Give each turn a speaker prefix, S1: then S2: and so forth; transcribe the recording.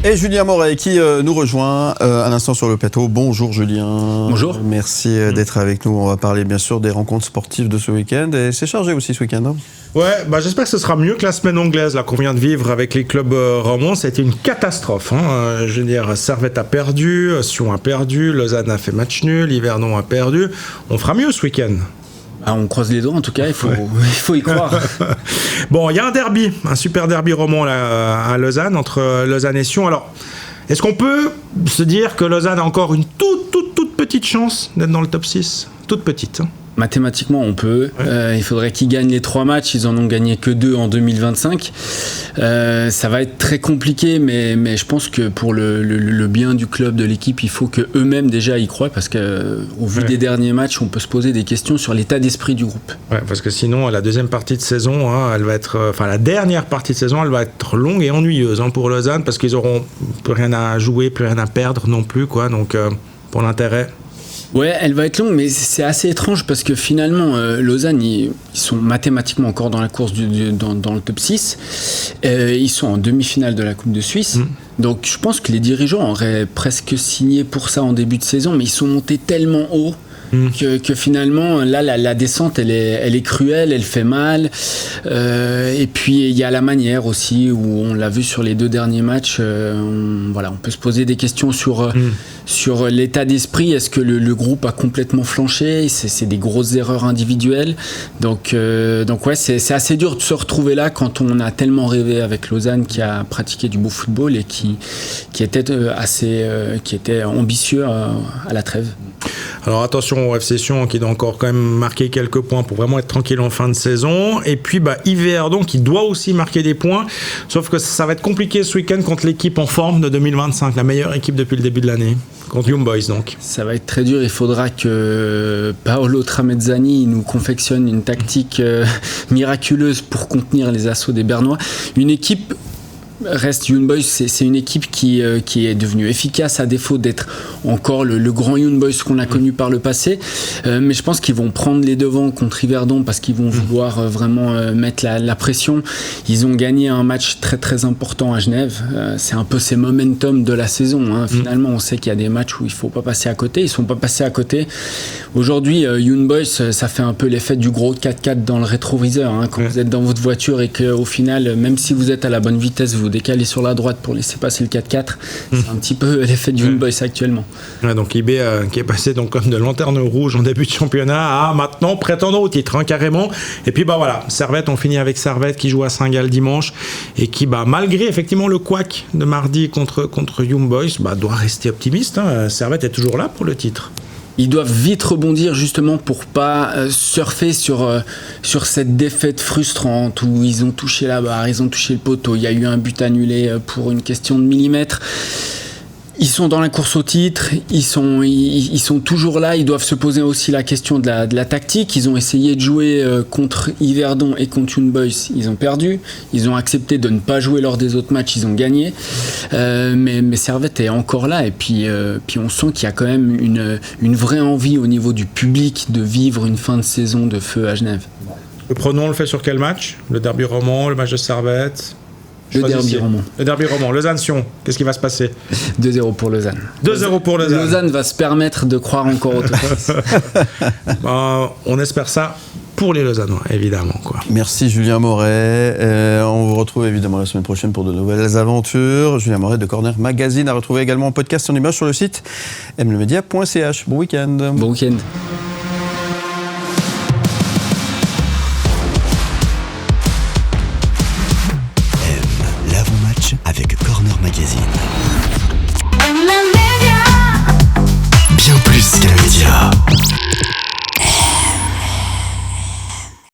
S1: Et Julien Moret qui nous rejoint à l'instant sur le plateau. Bonjour Julien.
S2: Bonjour.
S1: Merci d'être avec nous. On va parler bien sûr des rencontres sportives de ce week-end. Et c'est chargé aussi ce week-end. Hein.
S3: Ouais, j'espère que ce sera mieux que la semaine anglaise là, qu'on vient de vivre avec les clubs romans. Ça a été une catastrophe. Hein. Je veux dire, Servette a perdu, Sion a perdu, Lausanne a fait match nul, Yverdon a perdu. On fera mieux ce week-end.
S2: On croise les doigts, en tout cas, il faut y croire.
S3: Bon, il y a un derby, un super derby roman là, à Lausanne, entre Lausanne et Sion. Alors, est-ce qu'on peut se dire que Lausanne a encore une toute petite chance d'être dans le top 6 ? Toute petite. Hein.
S2: Mathématiquement, on peut. Il faudrait qu'ils gagnent les 3 matchs. Ils en ont gagné que 2 en 2025. Ça va être très compliqué, mais je pense que pour le bien du club, de l'équipe, il faut qu'eux-mêmes déjà y croient, parce qu'au vu des derniers matchs, on peut se poser des questions sur l'état d'esprit du groupe.
S3: Ouais, parce que sinon, la deuxième partie de saison, elle va être, la dernière partie de saison, elle va être longue et ennuyeuse pour Lausanne, parce qu'ils auront plus rien à jouer, plus rien à perdre non plus, quoi. Donc, pour l'intérêt.
S2: Ouais, elle va être longue, mais c'est assez étrange parce que finalement, Lausanne, ils sont mathématiquement encore dans la course dans le top 6. Ils sont en demi-finale de la Coupe de Suisse. Donc je pense que les dirigeants auraient presque signé pour ça en début de saison, mais ils sont montés tellement haut que finalement, là, la descente, elle est cruelle, elle fait mal. Et puis, il y a la manière aussi, où on l'a vu sur les 2 derniers matchs. On peut se poser des questions sur l'état d'esprit. Est-ce que le groupe a complètement flanché ? C'est des grosses erreurs individuelles. Donc ouais, c'est assez dur de se retrouver là quand on a tellement rêvé avec Lausanne, qui a pratiqué du beau football et qui était ambitieux à la trêve.
S3: Alors attention au FC Sion qui doit encore quand même marquer quelques points pour vraiment être tranquille en fin de saison. Et puis Yverdon qui doit aussi marquer des points. Sauf que ça va être compliqué ce week-end contre l'équipe en forme de 2025, la meilleure équipe depuis le début de l'année. Contre Young Boys donc.
S2: Ça va être très dur. Il faudra que Paolo Tramezzani nous confectionne une tactique miraculeuse pour contenir les assauts des Bernois. Une équipe... Reste Young Boys, c'est une équipe qui est devenue efficace à défaut d'être encore le grand Young Boys qu'on a connu par le passé. Mais je pense qu'ils vont prendre les devants contre Yverdon parce qu'ils vont vouloir vraiment mettre la pression. Ils ont gagné un match très très important à Genève. C'est un peu ces momentum de la saison. Hein. Finalement, on sait qu'il y a des matchs où il ne faut pas passer à côté. Ils ne sont pas passés à côté. Aujourd'hui, Young Boys, ça fait un peu l'effet du gros 4x4 dans le rétroviseur. Hein. Quand vous êtes dans votre voiture et qu'au final, même si vous êtes à la bonne vitesse, vous décalé sur la droite pour laisser passer le 4x4. C'est un petit peu l'effet du Young Boys actuellement.
S3: Ouais, donc IB qui est passé donc comme de lanterne rouge en début de championnat à maintenant prétendant au titre, carrément. Et puis Servette, on finit avec Servette qui joue à Saint-Gall dimanche et qui malgré effectivement le couac de mardi contre Young Boys, doit rester optimiste. Hein. Servette est toujours là pour le titre.
S2: Ils doivent vite rebondir justement pour pas surfer sur cette défaite frustrante où ils ont touché la barre, ils ont touché le poteau, il y a eu un but annulé pour une question de millimètres. Ils sont dans la course au titre, ils sont toujours là, ils doivent se poser aussi la question de la tactique. Ils ont essayé de jouer contre Yverdon et contre Young Boys, ils ont perdu. Ils ont accepté de ne pas jouer lors des autres matchs, ils ont gagné. Mais Servette est encore là et puis on sent qu'il y a quand même une vraie envie au niveau du public de vivre une fin de saison de feu à Genève.
S3: Le pronom, on le fait sur quel match ? Le derby roman, le match de Servette ?
S2: Le derby roman.
S3: Lausanne-Sion, qu'est-ce qui va se passer ?
S2: 2-0 pour Lausanne.
S3: 2-0 pour Lausanne.
S2: Lausanne va se permettre de croire encore au top 6.
S3: On espère ça pour les Lausannois, évidemment.
S1: Merci Julien Moret. On vous retrouve évidemment la semaine prochaine pour de nouvelles aventures. Julien Moret de Corner Magazine à retrouver également en podcast en image sur le site mlemedia.ch. Bon week-end.
S2: Bon week-end.